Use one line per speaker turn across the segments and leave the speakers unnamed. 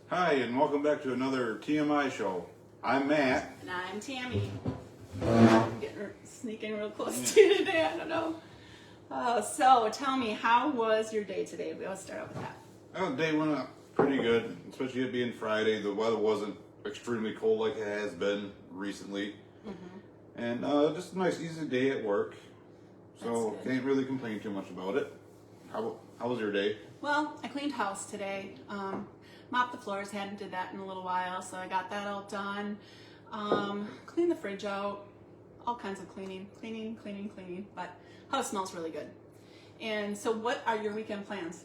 Hi, and welcome back to another TMI show. I'm Matt.
And I'm Tammy. I'm sneaking real close to you today. I don't know. So tell me, how was your day today? We always start out with that.
Oh, the day went up pretty good, especially it being Friday. The weather wasn't extremely cold like it has been recently. And just a nice, easy day at work. So
That's good.
can't really complain too much about it. How was your day?
Well, I cleaned house today. Mopped the floors. Hadn't did that in a little while, so I got that all done. Cleaned the fridge out. All kinds of cleaning. But house smells really good. And so, what are your weekend plans?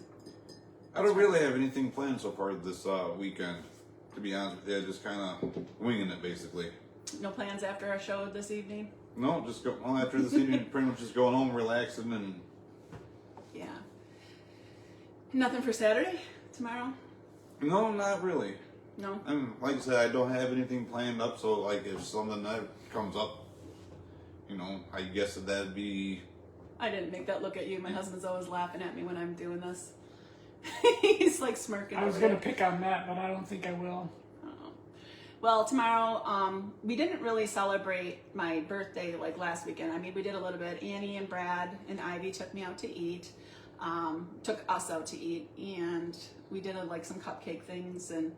I don't really have anything planned so far this weekend. To be honest with you, just kind of winging it basically.
No plans after our show this evening?
No, just go after this evening. Pretty much just going home, relaxing, and
Yeah. Nothing for Saturday? Tomorrow?
no, not really.
No?
And like I said, I don't have anything planned up. So like, if something that comes up, I guess that'd be.
I didn't make that look at you. My husband's always laughing at me when I'm doing this. He's like smirking.
I was
over
going to
there.
pick on Matt, but I don't think I will.
Oh. Well, tomorrow, we didn't really celebrate my birthday like last weekend. I mean, we did a little bit. Annie and Brad and Ivy took me out to eat, took us out to eat, and we did like some cupcake things and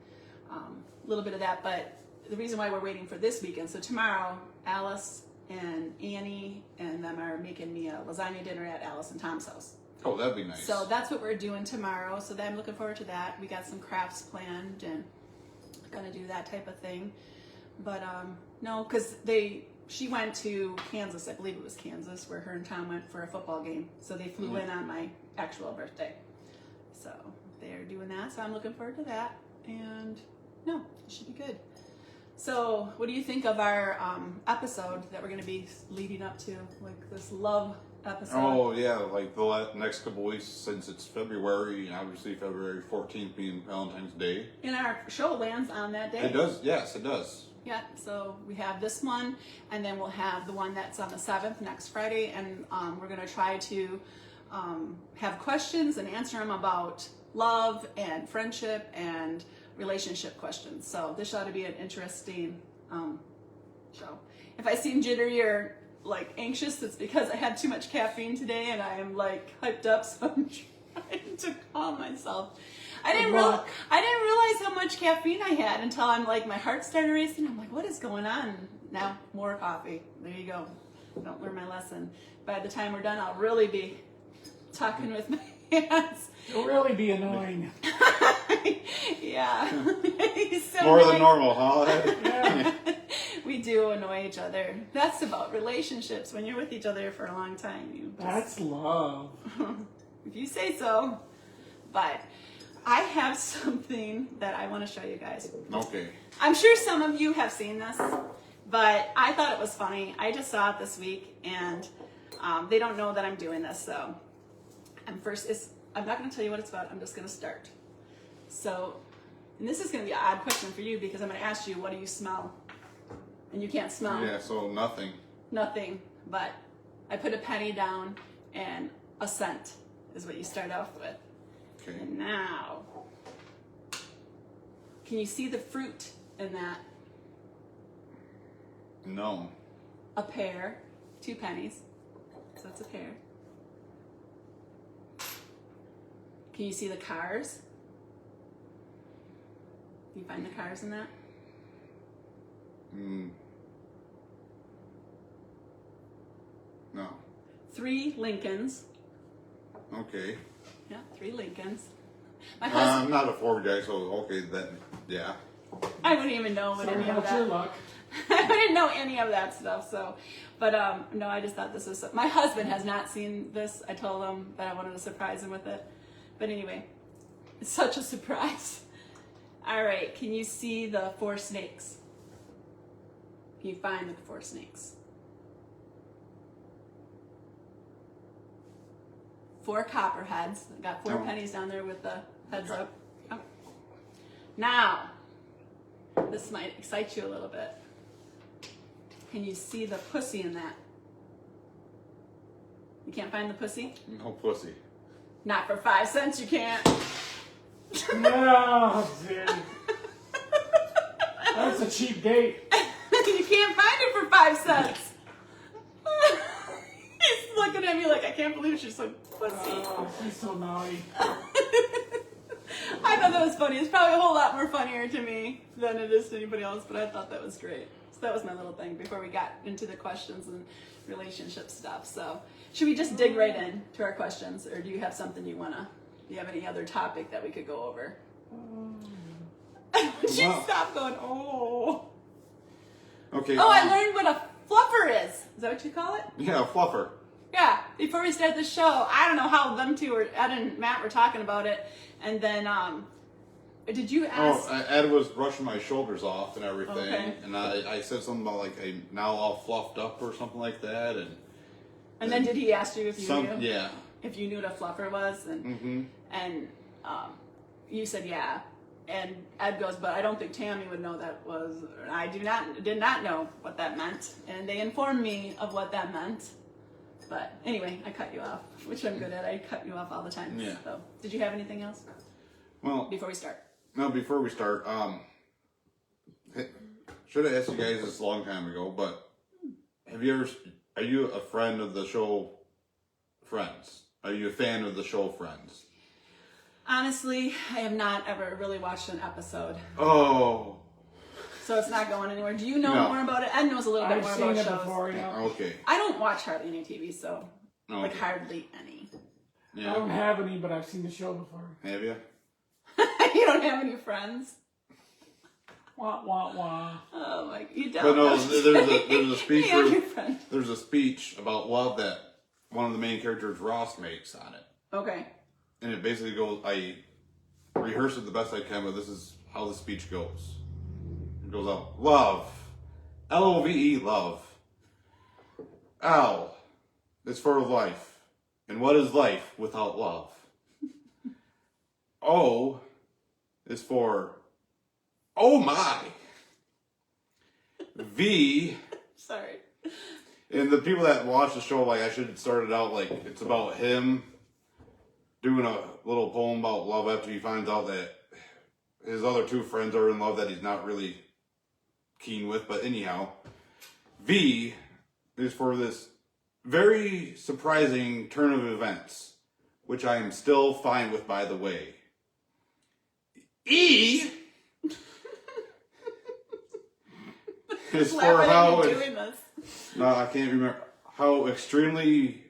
a little bit of that. But the reason why we're waiting for this weekend, so tomorrow, Alice and Annie and them are making me a lasagna dinner at Alice and Tom's house.
Oh, that'd be nice.
So that's what we're doing tomorrow. So I'm looking forward to that. We got some crafts planned and gonna do that type of thing. But no, because she went to Kansas, I believe it was Kansas, where her and Tom went for a football game. So they flew in on my actual birthday. So they're doing that. So I'm looking forward to that. And no, it should be good. So what do you think of our episode that we're gonna be leading up to, like this love episode?
Oh yeah, like the next couple weeks since it's February, obviously February 14th being Valentine's Day.
And our show lands on that day.
It does, yes, it does.
Yeah, so we have this one, and then we'll have the one that's on the 7th, next Friday, and we're going to try to have questions and answer them about love and friendship and relationship questions. So this ought to be an interesting show. If I seem jittery or like anxious, it's because I had too much caffeine today, and I am like hyped up, so I'm trying to calm myself. I didn't realize how much caffeine I had until I'm like, my heart started racing. I'm like, what is going on? Now, more coffee. There you go. Don't learn my lesson. By the time we're done, I'll really be talking with my hands.
It'll really be annoying.
Yeah. He's so
More than
annoying.
normal, huh?
Yeah.
We do annoy each other. That's about relationships. When you're with each other for a long time, you just,
That's love.
if you say so. But I have something that I want to show you guys.
Okay.
I'm sure some of you have seen this, but I thought it was funny. I just saw it this week, and they don't know that I'm doing this, so I'm not going to tell you what it's about. I'm just going to start. So, and this is going to be an odd question for you because I'm going to ask you, what do you smell? And you can't smell
Yeah, so nothing.
nothing, but I put a penny down, and a scent is what you start off with.
Okay.
And now, can you see the fruit in that?
No.
A pear, 2 pennies, so it's a pear. Can you see the cars? Can you find the cars in that?
No.
3 Lincolns.
Okay.
Yeah, 3 Lincolns. My husband,
I'm not a Ford guy, so okay, then, yeah.
I wouldn't even know what
Sorry
any of
about your
that.
luck.
I didn't know any of that stuff, so, but no, I just thought this was, my husband has not seen this. I told him that I wanted to surprise him with it, but anyway, it's such a surprise. All right, can you see the 4 snakes? Can you find the 4 snakes? 4 copperheads. Got 4
Oh.
pennies down there with the heads
Okay.
up. Oh. Now, this might excite you a little bit. Can you see the pussy in that? You can't find the pussy?
No pussy.
Not for 5 cents, you can't.
No, dude. a cheap date.
You can't find it for 5 cents. He's looking at me like, I can't believe she's so pussy.
Oh, he's so naughty.
I thought that was funny. It's probably a whole lot more funnier to me than it is to anybody else, but I thought that was great. So that was my little thing before we got into the questions and relationship stuff. So should we just dig right in to our questions, or do you have something you wanna? Do you have any other topic that we could go over? She
Well-
stopped going. Oh.
Okay.
Oh, I learned what a fluffer is. Is that what you call it?
Yeah, fluffer.
Yeah, before we started the show, I don't know how them two were, Ed and Matt were talking about it, and then, did you ask?
Oh, Ed was brushing my shoulders off and everything,
Okay.
and I said something about like I'm now all fluffed up or something like that,
and then did he ask you if you knew?
yeah.
If you knew what a fluffer was, and you said yeah, and Ed goes, but I don't think Tammy would know that was. I did not know what that meant, and they informed me of what that meant. But anyway, I cut you off, which I'm good at. I cut you off all the time.
Yeah.
So, did you have anything else
Well,
before we start?
no, before we start, should have asked you guys this a long time ago, but are you a friend of the show Friends? Are you a fan of the show Friends?
Honestly, I have not ever really watched an episode,
Oh,
so it's not going anywhere. Do you know
No.
more about it? Ed knows a little bit
I've
more
seen
about
it
shows.
before, yeah.
okay.
I don't watch hardly any TV, so like
Okay.
hardly any.
I don't
Yeah.
have any, but I've seen the show before.
Have you?
You don't have any friends.
Wah, wah, wah.
Oh my, you don't.
But no, there's a speech.
You have your friend.
There's a speech about love that one of the main characters, Ross, makes on it.
Okay.
And it basically goes, I rehearse it the best I can, but this is how the speech goes. It goes out, love, L-O-V-E, love. L is for life. And what is life without love? O is for, oh my. V,
Sorry.
and the people that watch the show, like, I should start it out like it's about him doing a little poem about love after he finds out that his other two friends are in love that he's not really keen with. But anyhow, V is for this very surprising turn of events, which I am still fine with, by the way. E is for
Laughing
how
at you doing this.
no, I can't remember how extremely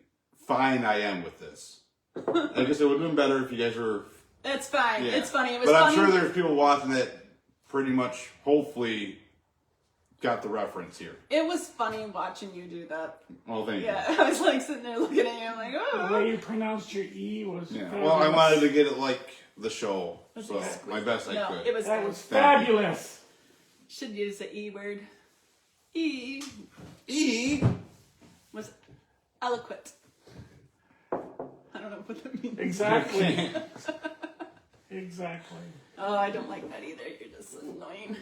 fine I am with this. I guess it would have been better if you guys were.
It's fine.
Yeah.
It's funny. It was
but
funny.
I'm sure there's people watching that pretty much, hopefully, got the reference here.
It was funny watching you do that.
Well, thank
Yeah, I was like sitting there looking at you. I'm like,
The
oh.
way you pronounced your E was
you. Yeah.
fabulous.
Well, I wanted to get it like the show, so
exactly.
my best I
No,
could.
it was
That
good.
was fabulous.
Should use the E word. E
E.
was eloquent. I don't know what that means.
Exactly. Exactly.
Oh, I don't like that either. You're just annoying.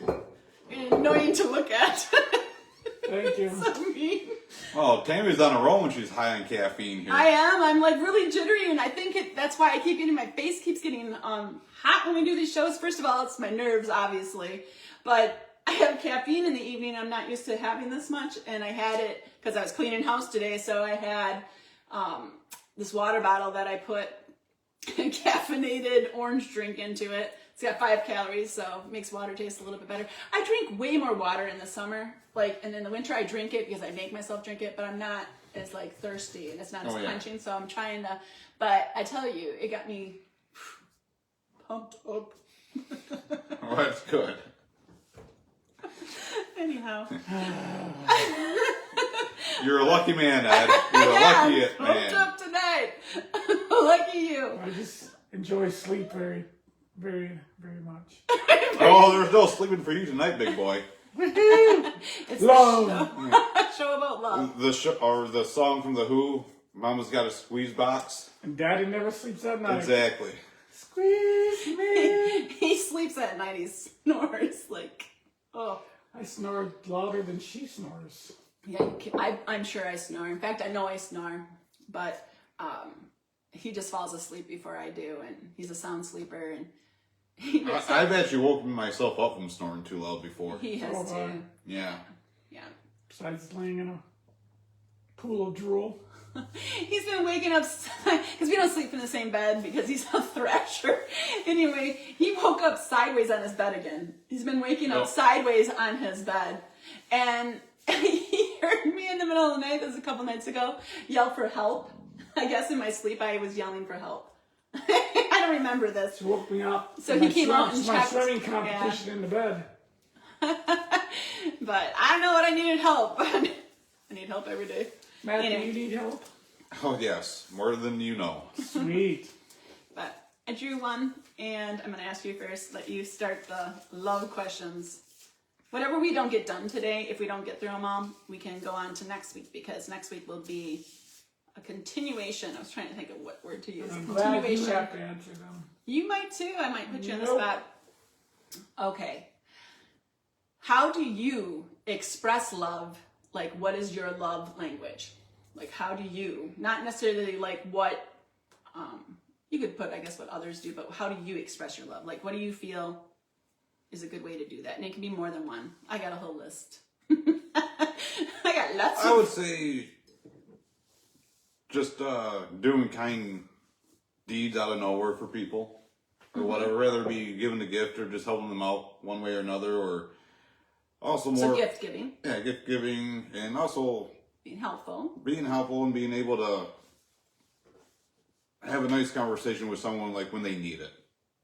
You're annoying to look at.
Thank you.
So mean.
Oh, Tammy's on a roll when she's high on caffeine here.
I am. I'm like really jittery, and I think that's why I keep getting my face keeps getting hot when we do these shows. First of all, it's my nerves, obviously, but I have caffeine in the evening. I'm not used to having this much, and I had it because I was cleaning house today. So I had this water bottle that I put a caffeinated orange drink into it. It's got 5 calories, so it makes water taste a little bit better. I drink way more water in the summer, and in the winter I drink it because I make myself drink it, but I'm not as like thirsty and it's not as punching, so I'm trying to, but I tell you, it got me pumped up.
Oh, that's good.
Anyhow.
You're a lucky man, Ed. You're a
Yeah,
lucky
I'm pumped
man.
up tonight. Lucky you.
I just enjoy sleep very, very, very much.
Oh, there's no sleeping for you tonight, big boy.
It's
Love.
a show about love.
The or the song from the Who, "Mama's Got a Squeeze Box."
And Daddy never sleeps at night.
Exactly.
Squeeze me.
He sleeps at night, he snores like, oh.
I snore louder than she snores.
Yeah, I'm sure I snore. In fact, I know I snore, but he just falls asleep before I do, and he's a sound sleeper, and
I've actually woken myself up from snoring too loud before.
He has
So,
too.
Yeah.
Yeah.
Besides laying in a pool of drool.
He's been waking up because we don't sleep in the same bed because he's a thrasher. Anyway, he woke up sideways on his bed again. He's been waking up
Oh.
sideways on his bed, and he heard me in the middle of the night. This was a couple nights ago. Yell for help. I guess in my sleep I was yelling for help. I don't remember this.
She woke me up.
So he came out and
It's my
checked.
swimming competition in the bed.
But I know what I needed help. I need help every day.
Matt,
Anyway.
do you need help?
Oh yes, more than you know.
Sweet.
But I drew one, and I'm going to ask you first. Let you start the love questions. Whatever we don't get done today, if we don't get through them all, we can go on to next week, because next week will be a continuation. I was trying to think of what word to use.
I'm glad you
Continuation.
have to answer them.
You might too. I might put you on the
Nope.
spot. Okay. How do you express love? Like, what is your love language? Like, how do you, not necessarily like what, you could put, I guess, what others do, but how do you express your love? Like, what do you feel is a good way to do that? And it can be more than one. I got a whole list. I got lots
I
of.
would say just doing kind deeds out of nowhere for people, or whatever. Whether it be giving a gift or just helping them out one way or another, or also
So
more
gift giving,
gift giving, and also
being helpful.
being helpful and being able to have a nice conversation with someone like when they need it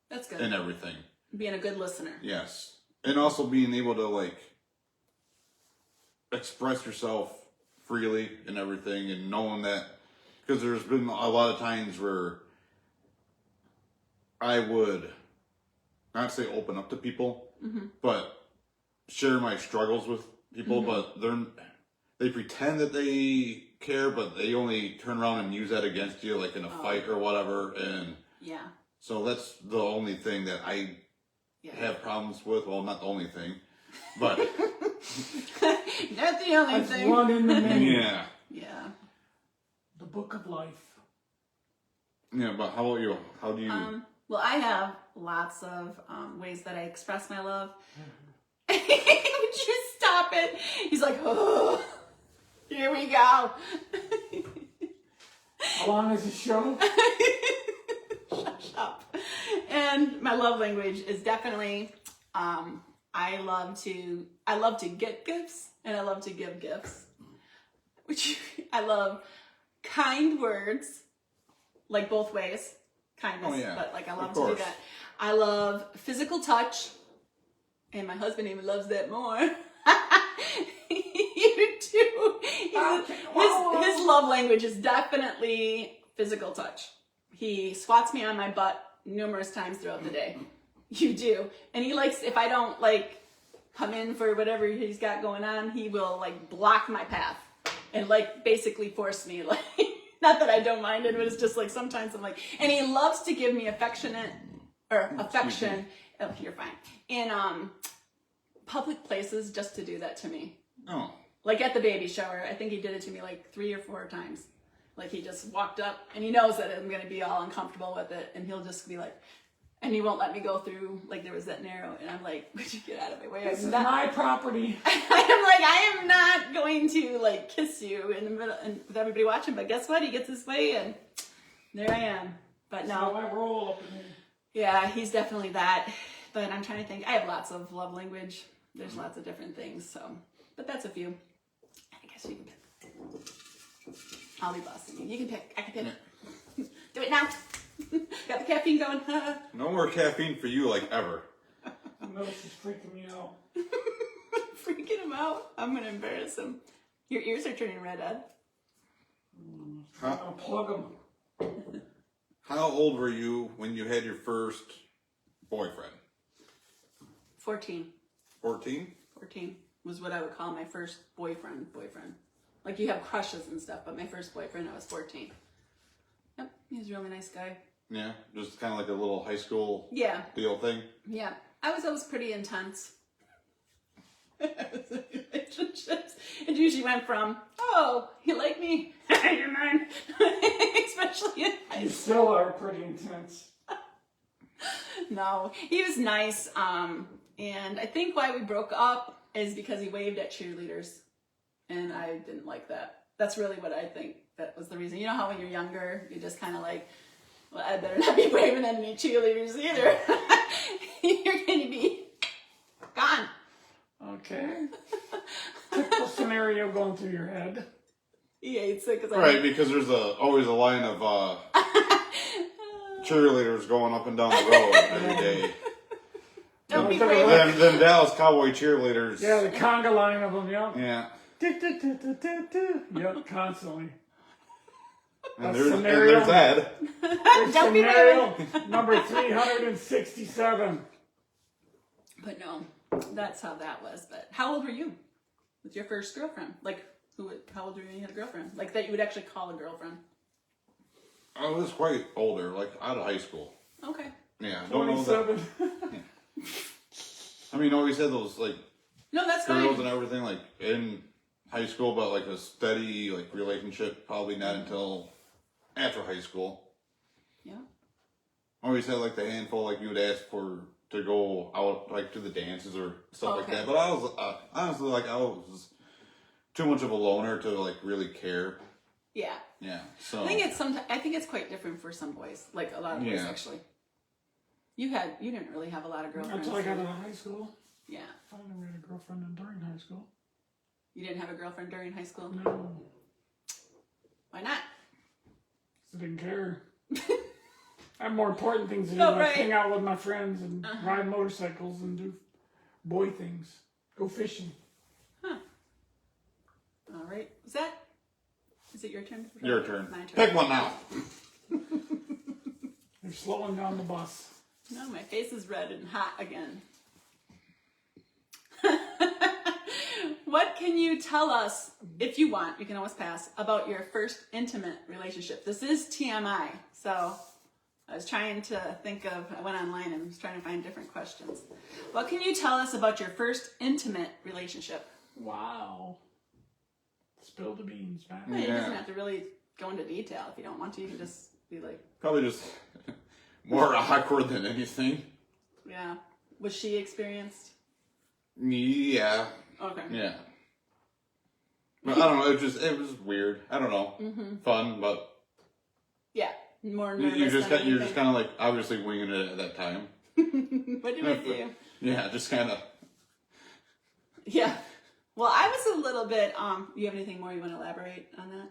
That's good.
and everything.
Being a good listener.
Yes. And also being able to like express yourself freely and everything, and knowing that, because there's been a lot of times where I would not say open up to people, but share my struggles with people, but they pretend that they care, but they only turn around and use that against you, like in a fight or whatever. And
Yeah.
so that's the only thing that I
Yeah.
have problems with. Well, not the only thing, but
Not the only
That's
thing.
one in the many.
yeah.
Yeah.
The book of life.
Yeah, but how about you? How do you?
Well, I have lots of ways that I express my love. Would you stop it? He's like, oh, here we go.
How long is the show?
Shut up. And my love language is definitely, I love to get gifts, and I love to give gifts. Which I love kind words, like both ways. Kindness,
Oh, yeah.
but like I
Of
love to do
course.
that. I love physical touch, and my husband even loves that more. You too. His love language is definitely physical touch. He swats me on my butt numerous times throughout the day. You do. And he likes, if I don't like come in for whatever he's got going on, he will like block my path and like basically force me, like, not that I don't mind it, but it's just like sometimes I'm like, and he loves to give me affection. Oh, you're fine. In public places, just to do that to me.
Oh,
Like at the baby shower, I think he did it to me like 3 or 4 times. Like he just walked up and he knows that I'm going to be all uncomfortable with it, and he'll just be like, and he won't let me go through, like there was that narrow, and I'm like, would you get out of my way?
This is
I'm not,
my property.
I am not going to like kiss you in the middle and with everybody watching, but guess what? He gets his way and there I am. But
How
no,
I roll up in here.
yeah, he's definitely that. But I'm trying to think. I have lots of love language. There's lots of different things, so, but that's a few. I guess you can pick. I'll be bossing you. You can pick. I can pick. Do it now. Got the caffeine going.
no more caffeine for you, like ever.
No, she's freaking me out.
Freaking him out. I'm gonna embarrass him. Your ears are turning red, Ed.
I'm gonna plug them.
How old were you when you had your first boyfriend?
14.
14?
14 was what I would call my first boyfriend. Like you have crushes and stuff, but my first boyfriend, I was 14. Yep, he was a really nice guy.
Yeah, just kind of like a little high school
Yeah,
deal thing.
yeah. I was always pretty intense. Relationships. It usually went from, oh, you like me? You're mine. Especially in high
You
school.
still are pretty intense.
No, he was nice. And I think why we broke up is because he waved at cheerleaders. And I didn't like that. That's really what I think that was the reason. You know how when you're younger, you just kind of like, well, I better not be waving at any cheerleaders either. You're going to be gone.
Okay. Typical scenario going through your head.
He hates it because
Right, because there's always a line of cheerleaders going up and down the road every day.
Don't be
Them-
waving.
Them Dallas Cowboy cheerleaders.
Yeah, the conga line of them, yeah.
Yeah.
Yep, constantly.
And
A
there's, and
scenario.
there's that.
Don't be
Scenario number 367.
But no, that's how that was. But how old were you with your first girlfriend? Like, how old were you when you had a girlfriend? Like, that you would actually call a girlfriend?
I was quite older, like out of high school.
Okay.
Yeah, don't know that.
27.
I mean, always had those like
No, that's
girls
fine.
and everything like in high school, but like a steady like relationship probably not until after high school.
Yeah.
Always had like the handful like you would ask for to go out like to the dances or stuff like
Okay.
that. But I was honestly like I was too much of a loner to like really care.
Yeah.
Yeah. So
I think it's quite different for some boys. Like a lot of boys
Yeah.
actually. You didn't really have a lot of girlfriends.
Until I got out of high school.
Yeah.
I never had a girlfriend during high school.
You didn't have a girlfriend during high school?
No,
Why not?
I didn't care. I have more important things to do,
Oh,
like
right.
hang out with my friends and ride motorcycles and do boy things. Go fishing.
Huh. All right. Is it your turn?
your turn.
My turn.
Pick one now.
They're slowing down the bus.
No, my face is red and hot again. What can you tell us, if you want, you can always pass, about your first intimate relationship? This is TMI, so I was trying to I went online and was trying to find different questions. What can you tell us about your first intimate relationship?
Wow. Spill the beans, man.
Well, you
Yeah.
doesn't have to really go into detail. If you don't want to, you can just be like,
Probably just more awkward than anything.
yeah. Was she experienced?
Yeah.
Okay.
Yeah. But I don't know. It was weird. I don't know. Fun, but
Yeah. More
you
nervous
just
than
you're just kind of like obviously winging it at that time.
What do we do?
Yeah, just kind of.
Yeah. Well, I was a little bit, you have anything more you want to elaborate on that?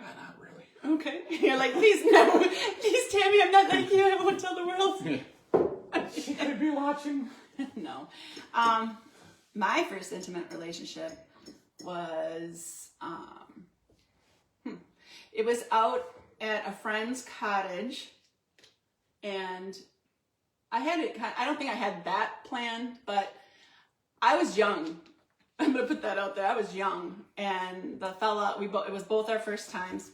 Not really.
Okay. You're like, please no. Please, Tammy, I'm not like you. I won't tell the world.
Yeah.
She could be watching.
No. My first intimate relationship was, it was out at a friend's cottage, and I don't think I had that planned, but I was young. I'm gonna put that out there. I was young, and the fella, it was both our first times,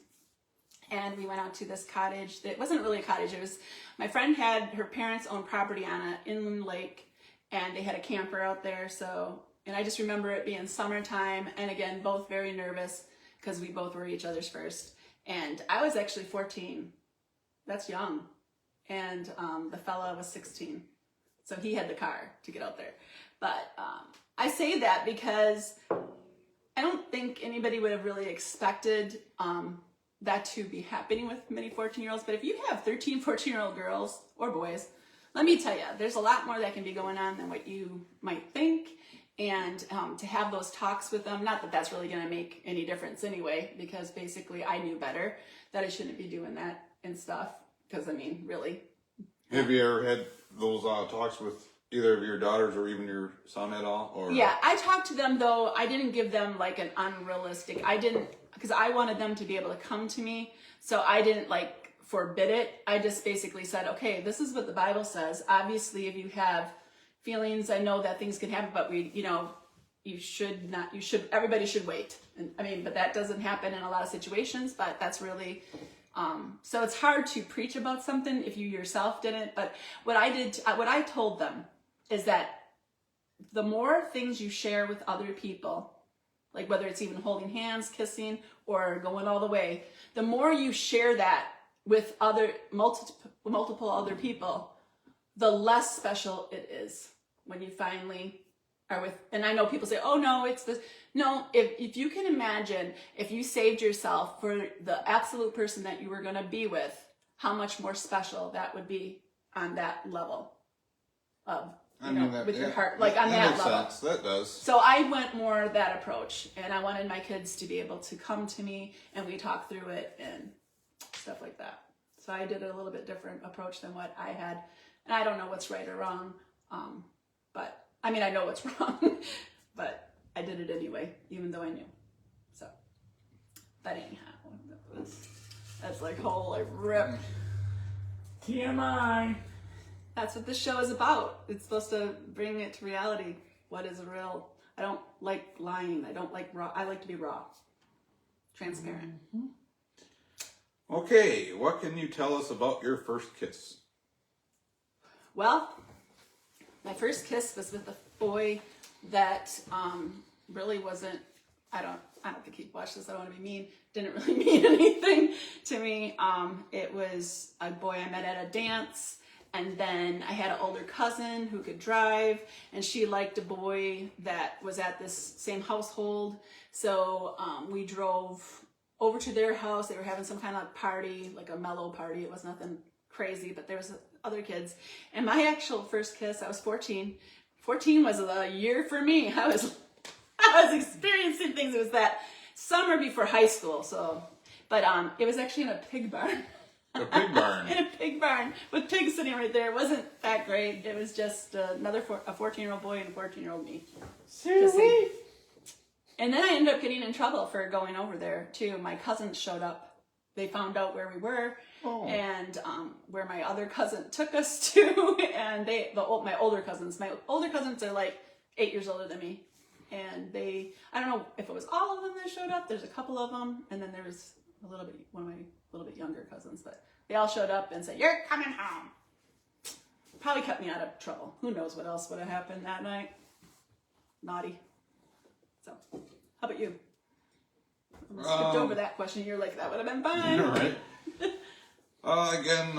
and we went out to this cottage. It wasn't really a cottage. It was, my friend had her parents owned property on an inland lake, and they had a camper out there. So, and I just remember it being summertime, and again, both very nervous because we both were each other's first. And I was actually 14. That's young. And the fella was 16. So he had the car to get out there. But I say that because I don't think anybody would have really expected that to be happening with many 14-year-olds. But if you have 13, 14-year-old girls or boys, let me tell you, there's a lot more that can be going on than what you might think. And to have those talks with them, not that that's really going to make any difference anyway, because basically I knew better that I shouldn't be doing that and stuff. Because, I mean, really.
Have you ever had those talks with either of your daughters or even your son at all? Or
Yeah, I talked to them, though. I didn't give them like an unrealistic, because I wanted them to be able to come to me. So I didn't like forbid it. I just basically said, okay, this is what the Bible says. Obviously, if you have feelings, I know that things can happen, but everybody should wait. And I mean, but that doesn't happen in a lot of situations, but that's really, so it's hard to preach about something if you yourself didn't. But what I told them is that the more things you share with other people, like whether it's even holding hands, kissing, or going all the way, the more you share that with multiple other people, the less special it is when you finally are with, and I know people say, oh no, it's this. No, if you can imagine, if you saved yourself for the absolute person that you were going to be with, how much more special that would be on that level of, with your heart, like on that
makes
level.
sense. That does.
So I went more that approach, and I wanted my kids to be able to come to me and we talk through it and stuff like that. So I did a little bit different approach than what I had, and I don't know what's right or wrong, but I mean I know what's wrong, but I did it anyway, even though I knew. So, but anyhow, that's like holy rip.
TMI.
That's what this show is about. It's supposed to bring it to reality. What is real? I don't like lying. I don't like raw. I like to be raw, transparent.
Okay, what can you tell us about your first kiss?
Well, my first kiss was with a boy that really wasn't. I don't think he'd watch this. I don't want to be mean. Didn't really mean anything to me. It was a boy I met at a dance. And then I had an older cousin who could drive, and she liked a boy that was at this same household. So we drove over to their house. They were having some kind of party, like a mellow party. It was nothing crazy, but there was other kids. And my actual first kiss, I was 14. 14 was the year for me. I was experiencing things. It was that summer before high school. So, but it was actually in a pig barn.
A pig barn.
In a pig barn with pigs sitting right there. It wasn't that great. It was just a 14-year-old boy and a 14-year-old me.
Seriously?
And then I ended up getting in trouble for going over there too. My cousins showed up. They found out where we were and where my other cousin took us to. And my older cousins are like 8 years older than me. And I don't know if it was all of them that showed up. There's a couple of them, and then there was one of my little bit younger cousins, but they all showed up and said, "You're coming home." Probably kept me out of trouble. Who knows what else would have happened that night? Naughty. So, how about you? I skipped over that question. You're like, that would have been fine.
All right. Again,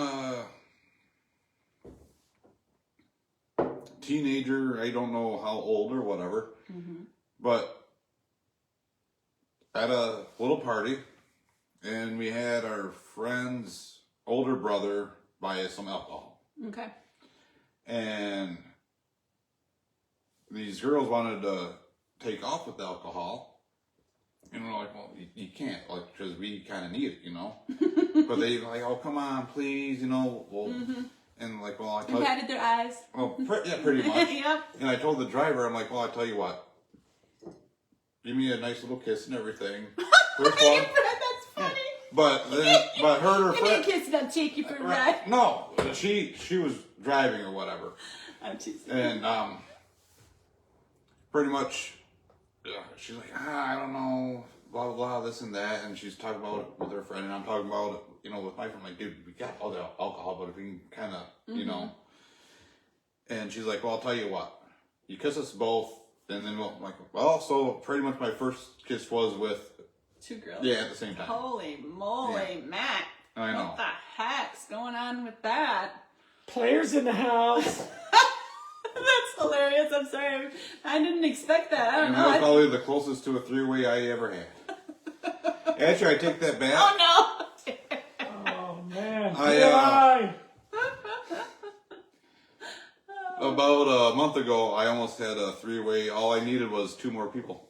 teenager. I don't know how old or whatever, but at a little party. And we had our friend's older brother buy us some alcohol.
Okay.
And these girls wanted to take off with the alcohol. And we're like, well, you can't, like, because we kind of need it, But they like, oh, come on, please, well, and like, well, I tell
you. Patted their eyes.
Well, yeah, pretty much.
Yep.
And I told the driver, I'm like, well, I tell you what, give me a nice little kiss and everything. First one.
That's funny.
But her
Give me a
friend.
kiss and I'll take you for a ride.
No, she was driving or whatever,
I'm teasing.
and pretty much, she's like, I don't know, blah blah blah, this and that, and she's talking about it with her friend, and I'm talking about it, with my friend. Like, dude, we got all the alcohol, but if we can kind of, And she's like, well, I'll tell you what, you kiss us both, and then I'm like, well, so pretty much my first kiss was with.
2 girls.
Yeah, at the same time.
Holy moly, Matt.
I know.
What the heck's going on with that?
Players in the house.
That's hilarious. I'm sorry. I didn't expect that. I don't
And
know.
that was probably the closest to a 3-way I ever had. Actually, I take that back.
Oh, no.
Oh, man.
I, about a month ago, I almost had a 3-way. All I needed was 2 more people.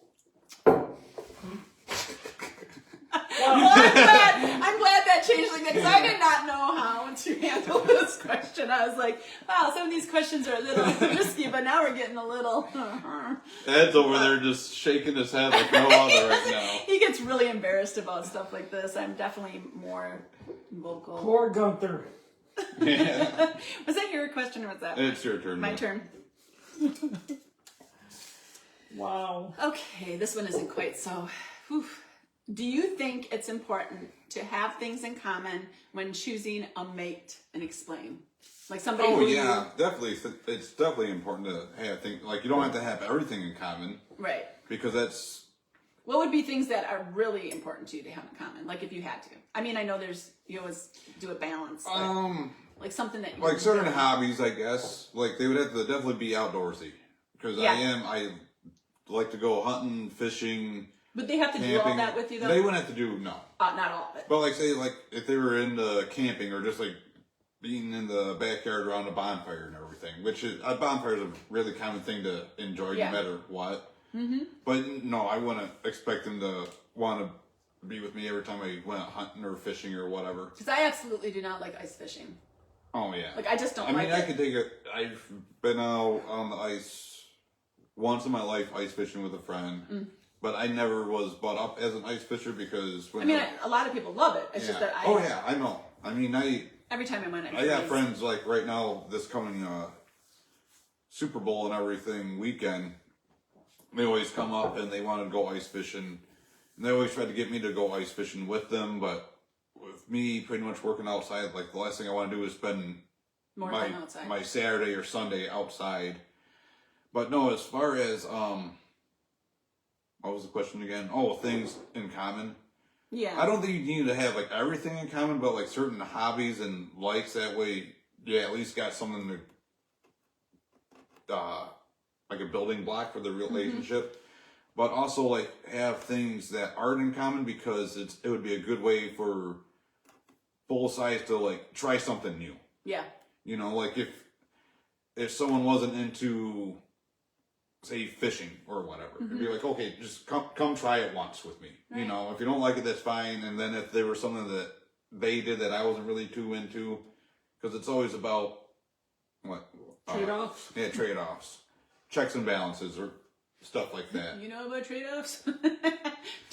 Well, I'm glad that changed like that, because I did not know how to handle this question. I was like, wow, some of these questions are a little risky, but now we're getting a little...
Ed's over there just shaking his head like no other right now.
He gets really embarrassed about stuff like this. I'm definitely more vocal.
Poor Gunther.
Yeah.
Was that your question or was that
It's your turn.
my
now.
turn?
Wow.
Okay, this one isn't quite so... Whew. Do you think it's important to have things in common when choosing a mate and explain? Like somebody
Oh
who
yeah, definitely. It's definitely important to have things like you don't have to have everything in common
Right.
because that's
What would be things that are really important to you to have in common? Like if you had to. I mean, I know you always do a balance. But Like something that you
Like certain
really-
hobbies, I guess. Like they would have to definitely be outdoorsy because
Yeah.
I like to go hunting, fishing,
But they have to do all
camping.
that with you though.
They wouldn't have to do no.
Not all of it.
But like say like if they were into camping or just like being in the backyard around a bonfire and everything, which is a bonfire is a really common thing to enjoy
Yeah.
no matter what. Mm-hmm. But no, I wouldn't expect them to want to be with me every time I went hunting or fishing or whatever.
Because I absolutely do not like ice fishing.
Oh yeah.
Like I just don't
I mean,
like
I
it.
could take it. I've been out on the ice once in my life, ice fishing with a friend, but I never was brought up as an ice fisher because when
I mean, a lot of people love it. It's just
yeah.
that I.
Oh yeah, I know. I mean,
Every time I went,
I got friends like right now, this coming Super Bowl and everything weekend. They always come up and they want to go ice fishing, and they always try to get me to go ice fishing with them. But with me pretty much working outside, like the last thing I want to do is spend
more
my
time outside.
my Saturday or Sunday outside. But no, as far as what was the question again? Oh, things in common.
Yeah.
I don't think you need to have like everything in common, but like certain hobbies and likes. That way, yeah, at least got something to like a building block for the relationship. But also like have things that aren't in common because it would be a good way for both sides to like try something new.
Yeah.
You know, like if someone wasn't into say fishing or whatever, it'd be like, okay, just come try it once with me.
Right.
You know, if you don't like it, that's fine. And then if there was something that they did that I wasn't really too into, because it's always about what
Trade-offs.
yeah, trade-offs, checks and balances, or stuff like that.
You know about trade-offs?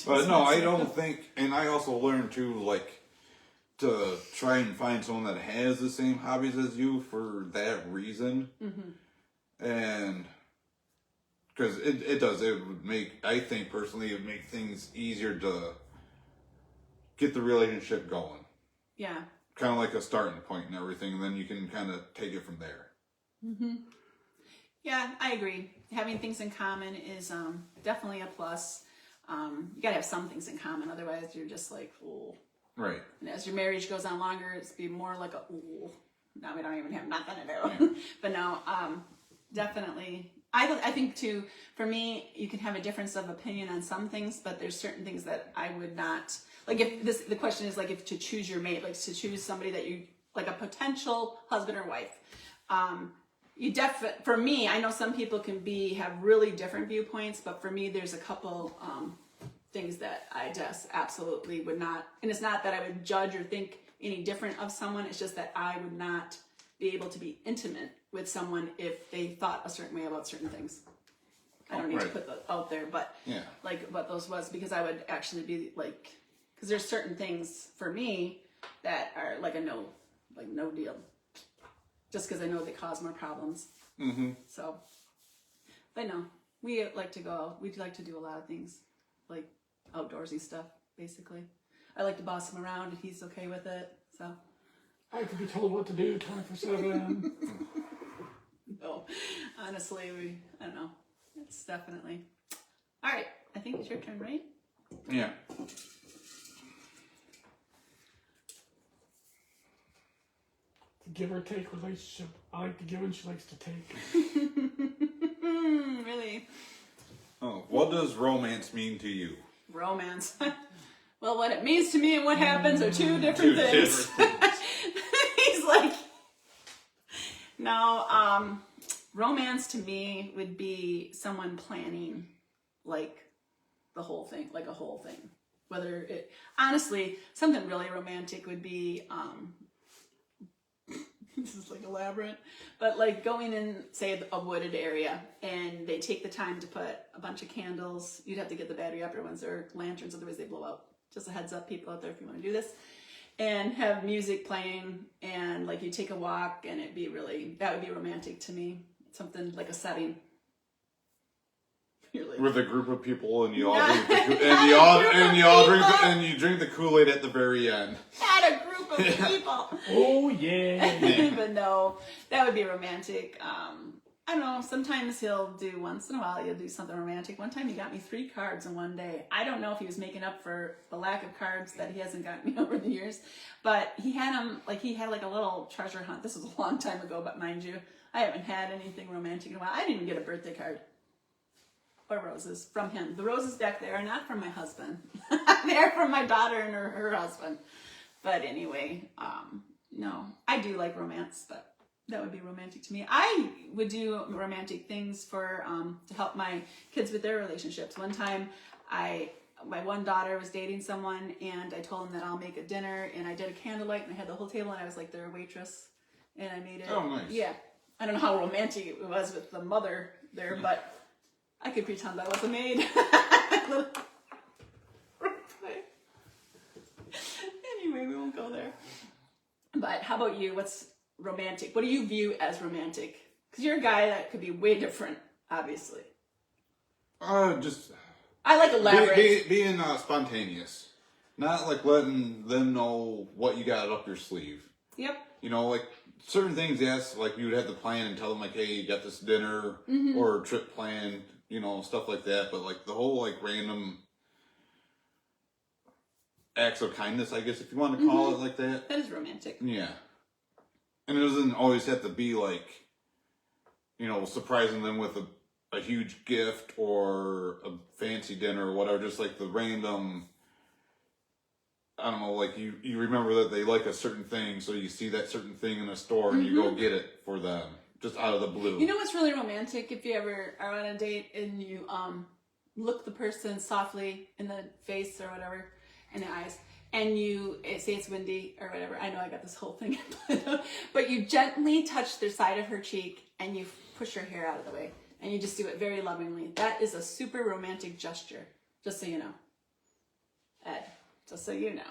But no, I don't think, and I also learned too, like, to try and find someone that has the same hobbies as you for that reason. And because it would make, I think personally, it would make things easier to get the relationship going.
Yeah.
Kind of like a starting point and everything, and then you can kind of take it from there.
Yeah, I agree. Having things in common is definitely a plus. You gotta have some things in common, otherwise you're just like, ooh.
Right.
And as your marriage goes on longer, it's be more like a ooh. Now we don't even have nothing to do. But no, definitely. I think too, for me, you can have a difference of opinion on some things, but there's certain things that I would not like. If the question is like if to choose your mate, like to choose somebody that you like a potential husband or wife. For me, I know some people can have really different viewpoints, but for me, there's a couple things that I just absolutely would not. And it's not that I would judge or think any different of someone. It's just that I would not be able to be intimate with someone if they thought a certain way about certain things. I don't need to
Right.
put that out there, but
Yeah.
like what those was, because I would actually be like, because there's certain things for me that are like no deal. Just because I know they cause more problems.
Mm-hmm.
So, but no, we like to go out. We like to do a lot of things, like outdoorsy stuff, basically. I like to boss him around, and he's okay with it. So,
I like to be told what to do 24/7.
no, honestly, I don't know. It's definitely. All right, I think it's your turn, right?
Yeah.
Give or take relationship. I like to give and she likes to take.
Really?
Oh, what does romance mean to you?
Romance. Well, what it means to me and what happens are two different things. He's like, no, romance to me would be someone planning like the whole thing, like a whole thing. Whether it, honestly, something really romantic would be, this is like elaborate, but like going in, say, a wooded area, and they take the time to put a bunch of candles. You'd have to get the battery operated ones or lanterns, otherwise they blow out. Just a heads up, people out there, if you want to do this, and have music playing, and like you take a walk, and it'd be really, that would be romantic to me. Something like a setting. You're like,
With a group of people, and you all
Not-
drink the, and you drink the Kool-Aid at the very end.
at a group of people.
Oh yeah.
But no, that would be romantic. I don't know, sometimes once in a while, he'll do something romantic. One time he got me 3 cards in one day. I don't know if he was making up for the lack of cards that he hasn't gotten me over the years, but he had like a little treasure hunt. This was a long time ago, but mind you, I haven't had anything romantic in a while. I didn't even get a birthday card or roses from him. The roses back there are not from my husband. They're from my daughter and her husband. But anyway, no, I do like romance, but that would be romantic to me. I would do romantic things for to help my kids with their relationships. One time, my one daughter was dating someone, and I told him that I'll make a dinner, and I did a candlelight, and I had the whole table, and I was like their waitress, and I made it.
Oh, nice.
Yeah, I don't know how romantic it was with the mother there, but I could pretend I was a maid. Anyway, we won't go there. But how about you? What's romantic? What do you view as romantic? Because you're a guy that could be way different, obviously.
Just
I like elaborate.
being spontaneous, not like letting them know what you got up your sleeve.
Yep.
You know, like certain things, yes, like you would have to plan and tell them like, hey, you got this dinner or trip planned, you know, stuff like that. But like the whole like random acts of kindness, I guess if you want to call it like that.
That is romantic.
Yeah. And it doesn't always have to be like, you know, surprising them with a huge gift or a fancy dinner or whatever. Just like the random, I don't know, like you remember that they like a certain thing, so you see that certain thing in a store and you go get it for them, just out of the blue.
You know what's really romantic? If you ever are on a date and you look the person softly in the face or whatever, in the eyes, and you say it's windy or whatever. I know I got this whole thing, but you gently touch the side of her cheek and you push her hair out of the way, and you just do it very lovingly. That is a super romantic gesture, just so you know. Ed, just so you know.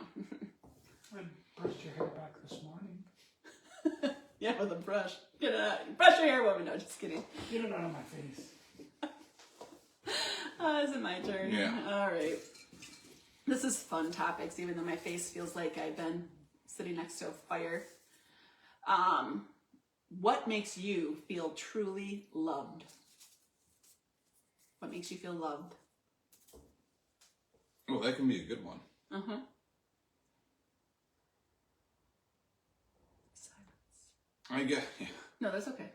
I brushed your hair back this morning.
Yeah, with a brush. Get it out. Brush your hair, woman. No, just kidding.
Get it out of my face.
Is it my turn?
Yeah.
All right. This is fun topics, even though my face feels like I've been sitting next to a fire. What makes you feel truly loved? What makes you feel loved?
Oh, that can be a good one.
Uh-huh. Silence.
I guess, yeah.
No, that's okay.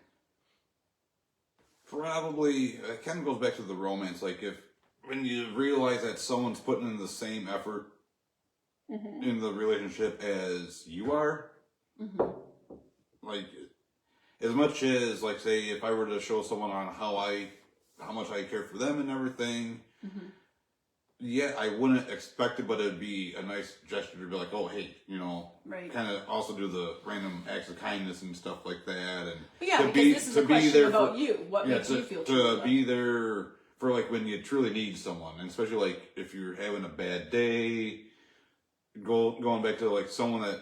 Probably, it kind of goes back to the romance. Like when you realize that someone's putting in the same effort in the relationship as you are, like as much as like say if I were to show someone on how much I care for them and everything, yeah, I wouldn't expect it, but it'd be a nice gesture to be like, oh hey, you know,
Right.
kind of also do the random acts of kindness and stuff like that, and
But yeah,
to
because
be-
this is
to
a
be
question
there
about
for-
you. What
yeah,
makes you feel truly
to
loved?
be there for like when you truly need someone, and especially like if you're having a bad day, going back to like someone that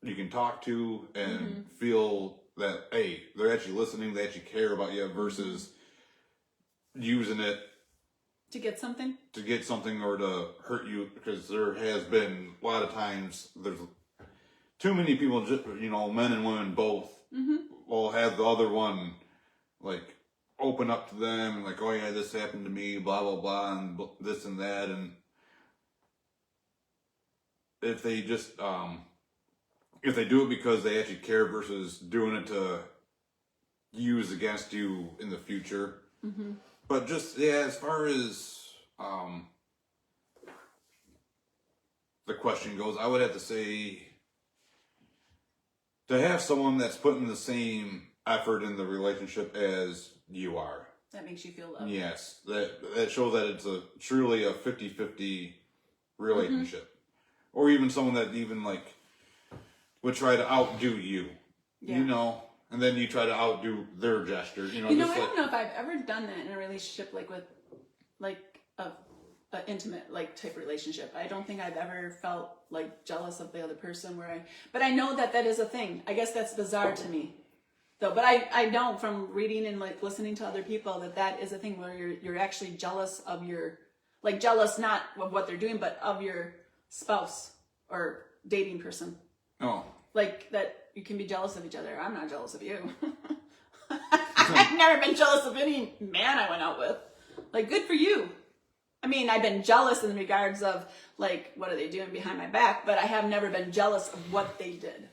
you can talk to and feel that hey, they're actually listening, they actually care about you, versus using it
To get something?
to get something or to hurt you, because there has been a lot of times there's too many people, just, you know, men and women both will have the other one like open up to them and like, oh yeah, this happened to me, blah blah blah, and this and that, and if they just if they do it because they actually care versus doing it to use against you in the future. But just yeah, as far as the question goes, I would have to say to have someone that's putting the same effort in the relationship as you are.
That makes you feel loved.
Yes, that shows that it's truly a 50-50 relationship. Or even someone that even like would try to outdo you.
Yeah.
You know, and then you try to outdo their gesture. You know,
You know,
just
I
like
don't know if I've ever done that in a relationship, like with, like a intimate like type relationship. I don't think I've ever felt like jealous of the other person but I know that is a thing. I guess that's bizarre to me, though. But I know from reading and like listening to other people that is a thing where you're actually jealous of your, like jealous not of what they're doing, but of your spouse or dating person.
oh.
Like that you can be jealous of each other. I'm not jealous of you. I've never been jealous of any man I went out with. Like, good for you. I mean, I've been jealous in regards of, like, what are they doing behind my back? But I have never been jealous of what they did,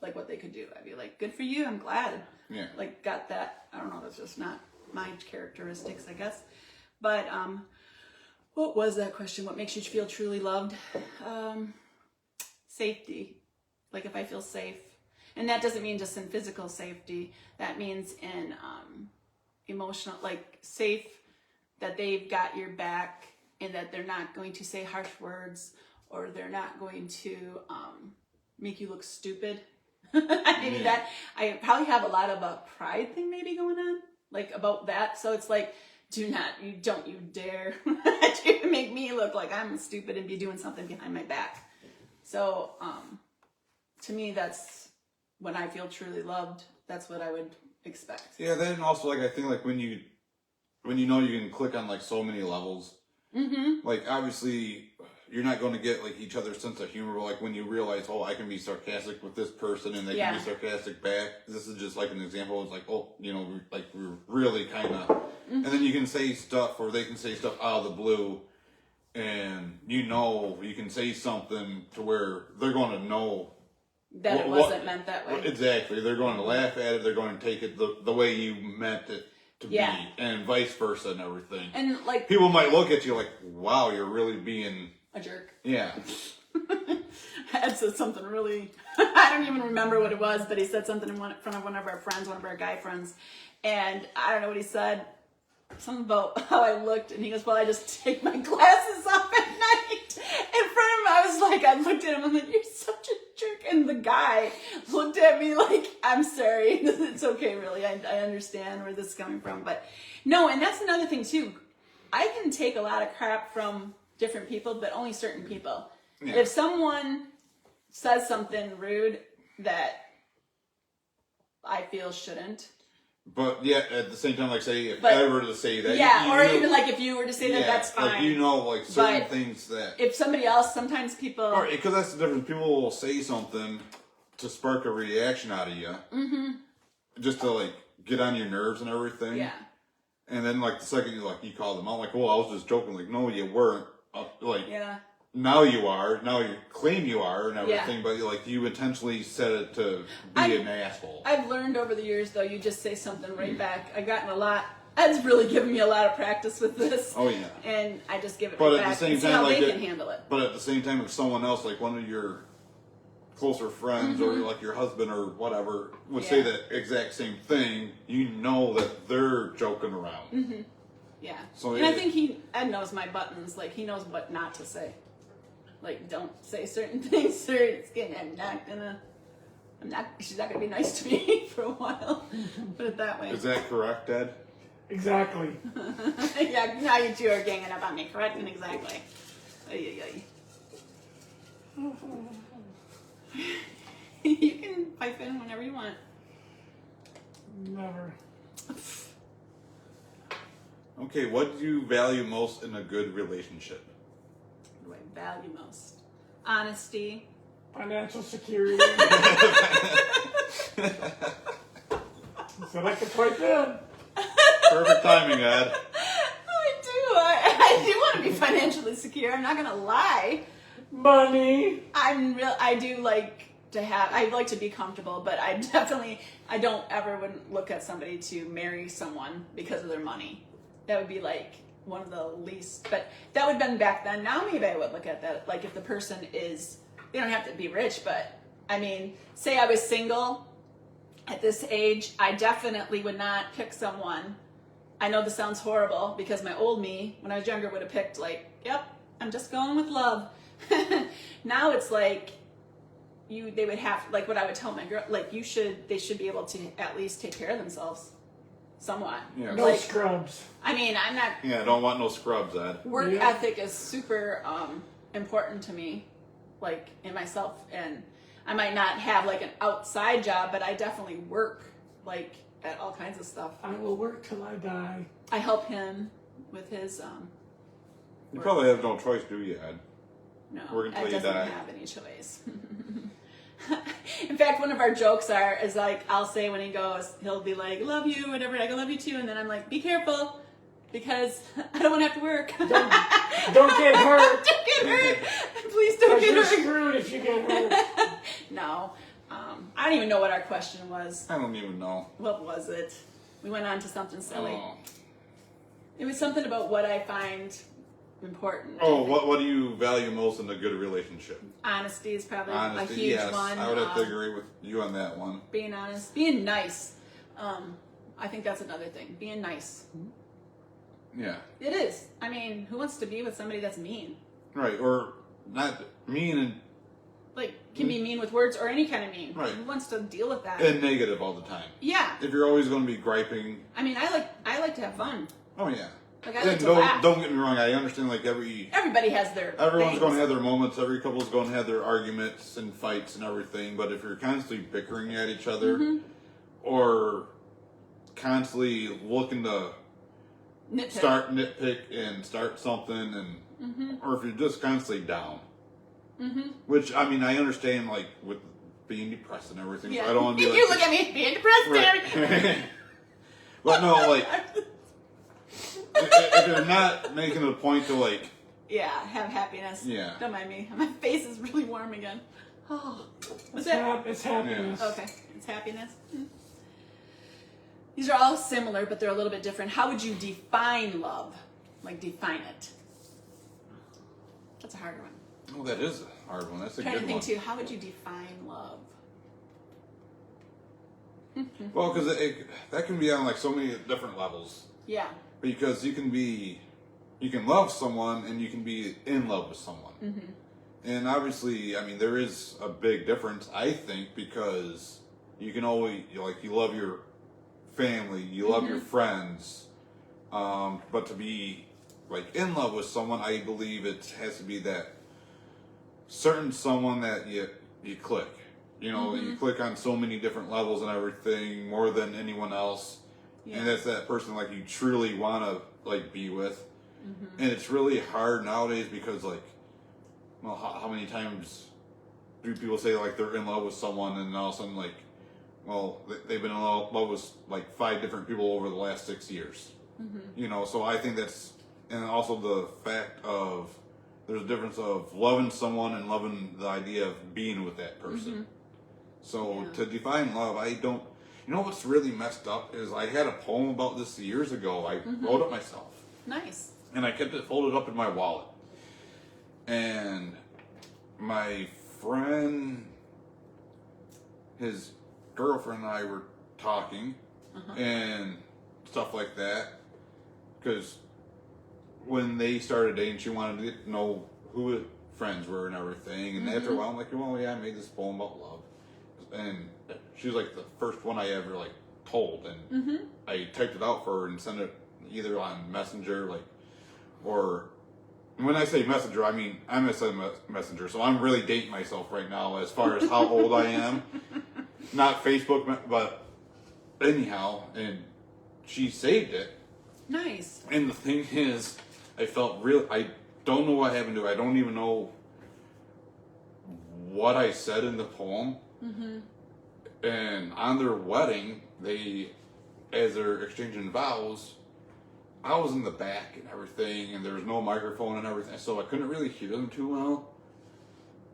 like what they could do. I'd be like, good for you. I'm glad.
Yeah.
Like, got that. I don't know. That's just not my characteristics, I guess. But what was that question? What makes you feel truly loved? Safety. Like, if I feel safe. And that doesn't mean just in physical safety. That means in emotional, like, safe, that they've got your back and that they're not going to say harsh words or they're not going to make you look stupid. Maybe that, I probably have a lot of a pride thing maybe going on, like, about that. So it's like, don't you dare to make me look like I'm stupid and be doing something behind my back. So to me, that's when I feel truly loved. That's what I would expect.
Yeah, then also, like, I think, like, when you know you can click on, like, so many levels, like, obviously, you're not going to get, like, each other's sense of humor, but, like, when you realize, oh, I can be sarcastic with this person and they can be sarcastic back. This is just, like, an example. It's like, oh, you know, like, we're really kind of, and then you can say stuff, or they can say stuff out of the blue, and, you know, you can say something to where they're going to know
that it wasn't meant that way.
Exactly. They're going to laugh at it. They're going to take it the way you meant it to be, and vice versa and everything.
And, like,
people might look at you like, wow, you're really being
a jerk.
Yeah.
Ed said something really, I don't even remember what it was, but he said something in front of one of our friends, one of our guy friends. And I don't know what he said. Something about how I looked, and he goes, well, I just take my glasses off at night. In front of him, I looked at him, I'm like, you're such a jerk. And the guy looked at me like, I'm sorry, it's okay, really. I understand where this is coming from. But no, and that's another thing, too. I can take a lot of crap from different people, but only certain people. Yeah. If someone says something rude that I feel shouldn't,
but yeah, at the same time, like, say, if I were to say that.
Yeah, or even like if you were to say that, that's fine.
Like, you know, like, certain things that.
If somebody else, sometimes people.
Or, because that's the difference. People will say something to spark a reaction out of you. Mm-hmm. Just to, like, get on your nerves and everything.
Yeah.
And then, like, the second you call them out, like, oh, I was just joking. Like, no, you weren't. Like,
yeah.
Now you are. Now you claim you are and everything, but, like, you intentionally said it to be an asshole.
I've learned over the years, though, you just say something right back. I've gotten a lot. Ed's really given me a lot of practice with this.
Oh, yeah.
And I just give it
but
right
at
back
the same
and see
time,
how
like,
they can handle it.
But at the same time, if someone else, like one of your closer friends or, like, your husband or whatever would say that exact same thing, you know that they're joking around.
Mm-hmm. Yeah.
So
and I think Ed knows my buttons. Like, he knows what not to say. Like, don't say certain things, or it's she's not gonna be nice to me for a while. Put it that way.
Is that correct, Ed?
Exactly.
Yeah, now you two are ganging up on me, correct? And exactly. You can pipe in whenever you want.
Never.
Okay, what do you value most in a good relationship?
What do I value most? Honesty.
Financial security. So I could pipe in.
Perfect timing, Ed.
I do want to be financially secure. I'm not gonna lie.
Money.
I do like to have. I like to be comfortable, but I wouldn't look at somebody to marry someone because of their money. That would be like one of the least. But that would have been back then. Now maybe I would look at that. Like, if the person is, they don't have to be rich, but I mean, say I was single at this age, I definitely would not pick someone. I know this sounds horrible because my old me, when I was younger, would have picked like, yep, I'm just going with love. Now it's like, they would have, like what I would tell my girl, like they should be able to at least take care of themselves somewhat.
Yeah.
No
like,
scrubs.
I mean, I'm not.
Yeah, I don't want no scrubs, Ed.
Work ethic is super important to me, like in myself, and I might not have like an outside job, but I definitely work like at all kinds of stuff.
I will work till I die.
I help him with his
You probably have no choice, do you, Ed?
no,
Work until
Ed
you
doesn't
die.
have any choice. In fact, one of our jokes is like, I'll say when he goes, he'll be like, love you, whatever. I go, love you too. And then I'm like, be careful because I don't want to have to work.
Don't get hurt.
Don't get hurt. Please don't
Because
get
you're
hurt.
screwed if you get hurt.
No. I don't even know what our question was.
I don't even know.
What was it? We went on to something silly.
Oh,
It was something about what I find important.
what do you value most in a good relationship?
Honesty is probably
Honesty,
a huge
yes.
one.
I would have to agree with you on that one.
Being honest, being nice. I think that's another thing. Being nice.
Yeah.
It is. I mean, who wants to be with somebody that's mean?
Right, or not mean
Like, can be mean with words or any kind of mean.
Right.
Who wants to deal with that?
and negative all the time.
Yeah.
If you're always going to be griping,
I mean, I like to have fun.
oh yeah.
Like, I like
And
to laugh.
don't get me wrong. I understand like
Everybody has their
everyone's
things.
going to have their moments. Every couple's going to have their arguments and fights and everything. But if you're constantly bickering at each other,
Mm-hmm.
or constantly looking to
Nitpick.
start nitpick and start something, and
Mm-hmm.
or if you're just constantly down, which I mean I understand like with being depressed and everything.
Yeah.
So I don't want to be like
you look at me being depressed, Terry.
right. But no, like if you're not making it a point to like
Yeah, have happiness.
Yeah.
Don't mind me. My face is really warm again. Oh, what's
It's,
that?
it's happiness.
Okay, it's happiness. These are all similar, but they're a little bit different. How would you define love? Like define it. That's a harder one.
oh that is a hard one. That's a
I'm trying to
good
think
one.
too. How would you define love?
Well, because that can be on like so many different levels.
Yeah.
Because you can love someone and you can be in love with someone.
Mm-hmm.
And obviously, I mean, there is a big difference, I think, because you can always, you love your family, you love your friends, but to be, like, in love with someone, I believe it has to be that certain someone that you click. You know, you click on so many different levels and everything, more than anyone else.
Yeah.
And that's that person, like, you truly want to, like, be with. And it's really hard nowadays because, like, well, how many times do people say, like, they're in love with someone and all of a sudden, like, well, they've been in love with, like, 5 different people over the last 6 years. You know, so I think that's, and also the fact of, there's a difference of loving someone and loving the idea of being with that person. So
Yeah.
to define love, I don't, you know what's really messed up is I had a poem about this years ago. I wrote it myself.
Nice.
And I kept it folded up in my wallet. And my friend, his girlfriend and I were talking and stuff like that. Because when they started dating, she wanted to get to know who his friends were and everything. And after a while, I'm like, well, yeah, I made this poem about love. And she was like the first one I ever like told. And I typed it out for her and sent it either on Messenger, like, or when I say Messenger, I mean MSN Messenger. So I'm really dating myself right now as far as how old I am. Not Facebook, but anyhow. And she saved it.
Nice.
And the thing is, I felt I don't know what happened to it. I don't even know what I said in the poem. And on their wedding, as they're exchanging vows, I was in the back and everything, and there was no microphone and everything, so I couldn't really hear them too well.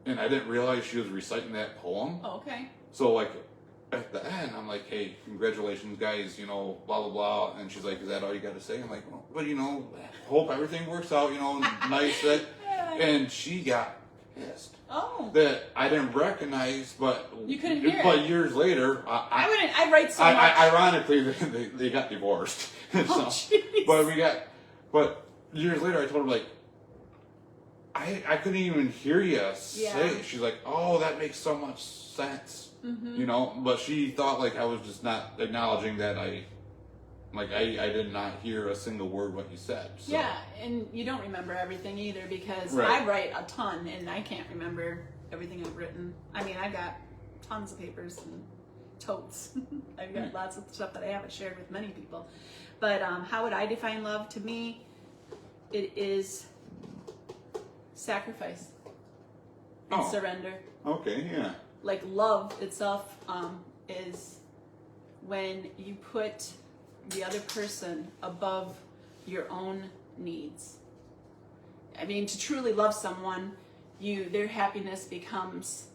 And I didn't realize she was reciting that poem.
Oh, okay.
So, like, at the end, I'm like, hey, congratulations, guys, you know, blah, blah, blah. And she's like, is that all you got to say? I'm like, well, you know, hope everything works out, you know, nice. And she got pissed
Oh.
that I didn't recognize, but
You couldn't hear
but
it.
years later,
I write so much.
ironically, they got divorced.
Oh, jeez.
But years later, I told her, like, I couldn't even hear you say it. She's like, oh, that makes so much sense. You know, but she thought, like, I was just not acknowledging that I did not hear a single word what you said. So.
Yeah, and you don't remember everything either because
Right.
I write a ton and I can't remember everything I've written. I mean, I've got tons of papers and totes. I've got lots of stuff that I haven't shared with many people. But how would I define love? To me, it is sacrifice and surrender.
Okay, yeah.
like love itself is when you put the other person above your own needs. I mean, to truly love someone, their happiness becomes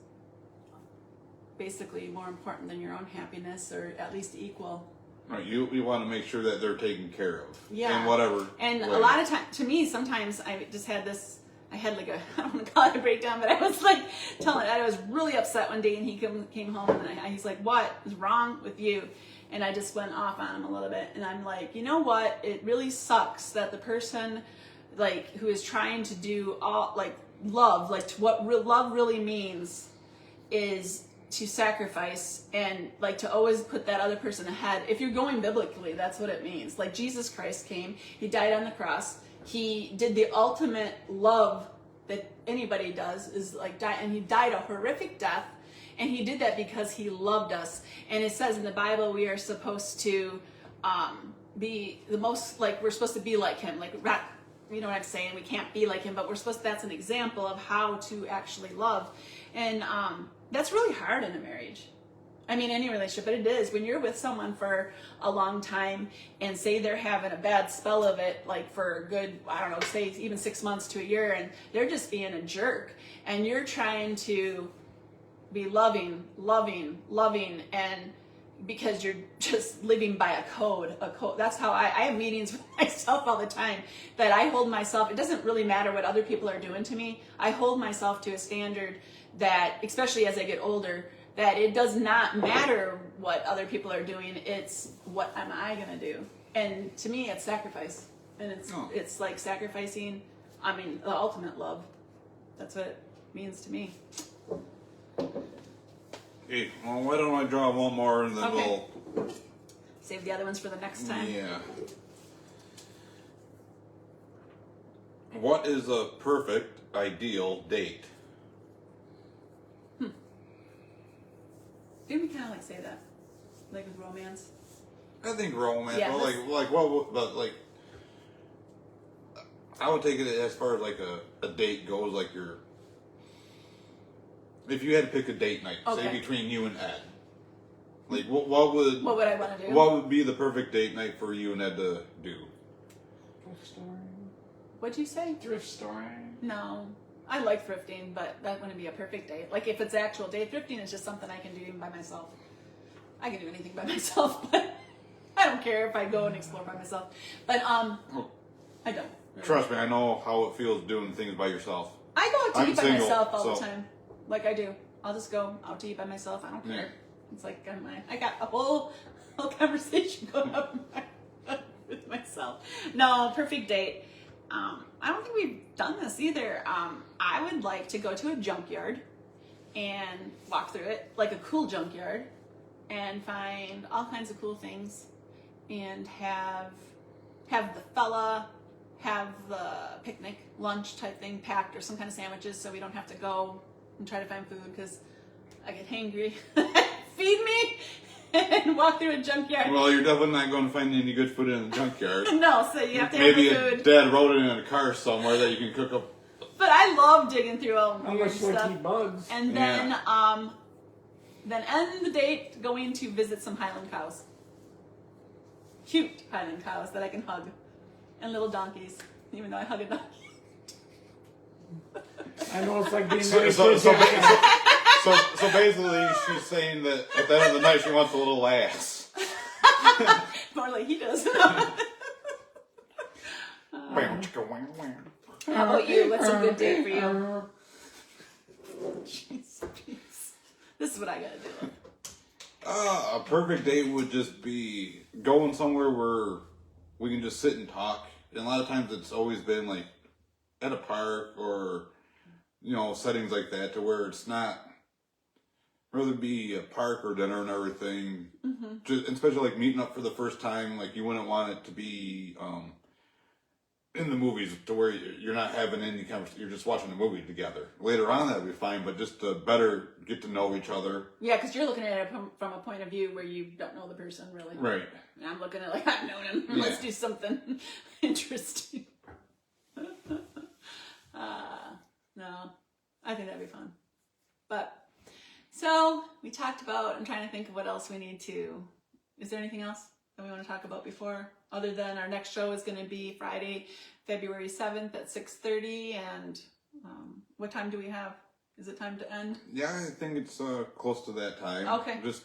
basically more important than your own happiness, or at least equal.
Right, you want to make sure that they're taken care of.
Yeah.
In whatever
And
way.
a lot of times, to me, sometimes I just had this, I had like a, I don't want to call it a breakdown, but I was like I was really upset one day, and he came home, and he's like, what is wrong with you? And I just went off on him a little bit, and I'm like, you know what? It really sucks that the person, like, who is trying to do all, like, love, like, what love really means is to sacrifice and, like, to always put that other person ahead. If you're going biblically, that's what it means. Like, Jesus Christ came, he died on the cross, he did the ultimate love that anybody does, is like die, and he died a horrific death. And he did that because he loved us. And it says in the Bible we are supposed to be the most, like, we're supposed to be like him. Like, you know what I'm saying? We can't be like him, but we're supposed to, that's an example of how to actually love. And that's really hard in a marriage. I mean, any relationship, but it is. When you're with someone for a long time and say they're having a bad spell of it, like for a good, I don't know, say even 6 months to a year, and they're just being a jerk, and you're trying to be loving, and because you're just living by a code. That's how I have meetings with myself all the time, that I hold myself, it doesn't really matter what other people are doing to me. I hold myself to a standard that, especially as I get older, that it does not matter what other people are doing. It's what am I going to do? And to me, it's sacrifice. And it's like sacrificing, I mean, the ultimate love. That's what it means to me.
Hey, well, why don't I draw one more and then
Okay. Save the other ones for the next time.
Yeah. What is a perfect, ideal date?
Didn't we kind of like say that? Like with romance?
I think romance,
Yeah,
but like what? But like, I would take it as far as like a date goes. Like if you had to pick a date night, say
Okay.
between you and Ed, like what would
I want to do?
what would be the perfect date night for you and Ed to do?
Thrift storing.
What'd you say?
Thrift storing.
No. I like thrifting, but that wouldn't be a perfect date. Like, if it's actual date, thrifting is just something I can do even by myself. I can do anything by myself, but I don't care if I go and explore by myself. But I don't. Really.
Trust me, I know how it feels doing things by yourself.
I go out to
I'm
eat by
single,
myself all the
so-
time. Like I do. I'll just go out to eat by myself. I don't care.
Yeah.
It's like I got a whole conversation going up with myself. No, perfect date. I don't think we've done this either. I would like to go to a junkyard and walk through it, like a cool junkyard, and find all kinds of cool things, and have the fella have the picnic lunch type thing packed, or some kind of sandwiches, so we don't have to go and try to find food because I get hangry. Feed me and walk through a junkyard.
Well, you're definitely not going to find any good food in the junkyard.
No, so you have to
Maybe
have the
a
food.
dad wrote it in a car somewhere that you can cook up.
But I love digging through all the weird
Unless you like to
stuff.
eat bugs.
And then end the date going to visit some Highland cows. Cute Highland cows that I can hug. And little donkeys, even though I hug a donkey.
I know it's like being
So
married to a cat.
so basically, she's saying that at the end of the night, she wants a little ass.
More like he does.
Bam, chicka, wham, wham.
How about you? What's a good date for you? Jeez. This is what I gotta do.
A perfect date would just be going somewhere where we can just sit and talk. And a lot of times it's always been like at a park or, settings like that, to where it's not, rather be a park or dinner and everything.
Mm-hmm.
Just, especially like meeting up for the first time, like you wouldn't want it to be in the movies, to where you're not having any conversation, you're just watching the movie together. Later on that'd be fine, but just to better get to know each other.
Yeah, because you're looking at it from a point of view where you don't know the person really.
Right.
And I'm looking at it like, I've known him.
Yeah.
Let's do something interesting. No, I think that'd be fun. But So we talked about, I'm trying to think of what else we need to, is there anything else that we want to talk about before? Other than our next show is going to be Friday, February 7th at 6:30. And what time do we have? Is it time to end?
Yeah, I think it's close to that time.
Okay.
Just,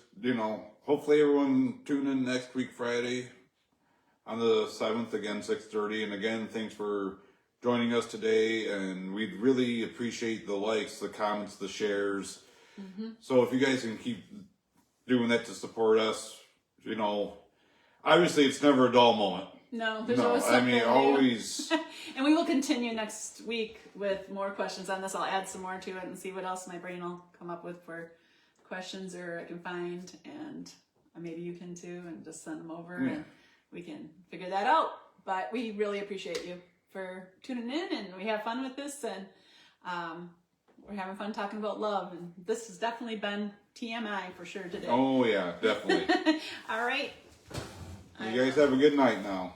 hopefully everyone tune in next week Friday on the 7th, again, 6:30. And again, thanks for joining us today. And we'd really appreciate the likes, the comments, the shares. Mm-hmm. So if you guys can keep doing that to support us, obviously it's never a dull moment.
No, there's always something new.
Always.
And we will continue next week with more questions on this. I'll add some more to it and see what else my brain will come up with for questions or I can find, and maybe you can too, and just send them over and we can figure that out. But we really appreciate you for tuning in, and we have fun with this, and we're having fun talking about love, and this has definitely been TMI for sure today.
Oh yeah, definitely.
All right.
You guys have a good night now.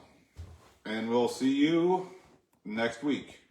And we'll see you next week.